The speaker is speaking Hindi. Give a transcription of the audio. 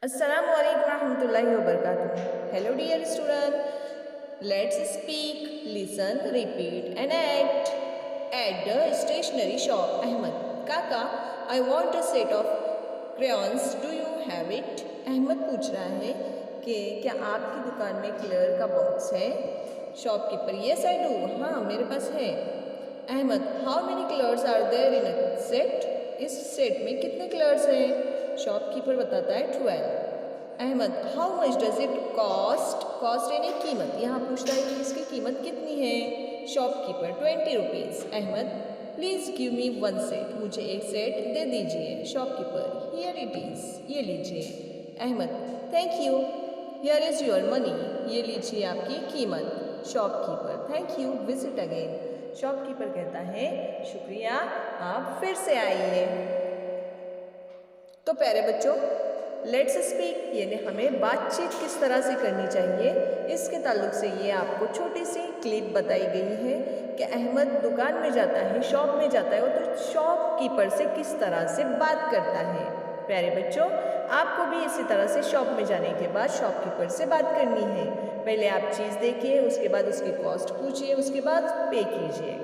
Assalamu alaikum warahmatullahi wabarakatuh. Hello dear student. Let's speak, listen, repeat and act. At the stationery shop, Ahmed. Kaka, I want a set of crayons. Do you have it? Ahmad पूछ रहा है कि क्या आपकी दुकान में कलर का बॉक्स है? Shopkeeper, yes I do. हाँ, मेरे पास है. Ahmed, how many colours are there in a set? इस सेट में कितने कलर्स हैं? शॉपकीपर बताता है 12. Ahmed, how much does it cost? Cost यानी कीमत. यहाँ पूछता है कि इसकी कीमत कितनी है? Shopkeeper, 20 rupees. Ahmed, please give me one set. मुझे एक सेट दे दीजिए. Shopkeeper, here it is. ये लीजिए. Ahmed, thank you. Here is your money. ये लीजिए आपकी कीमत. Shopkeeper, thank you. Visit again. Shopkeeper कहता है शुक्रिया, आप फिर से आइए. तो प्यारे बच्चों, लेट्स स्पीक यानी हमें बातचीत किस तरह से करनी चाहिए, इसके ताल्लुक से ये आपको छोटी सी क्लिप बताई गई है कि अहमद दुकान में जाता है, शॉप में जाता है तो शॉपकीपर से किस तरह से बात करता है. प्यारे बच्चों, आपको भी इसी तरह से शॉप में जाने के बाद शॉपकीपर से बात करनी है. पहले आप चीज़ देखिए, उसके बाद उसकी कॉस्ट पूछिए, उसके बाद पे कीजिए.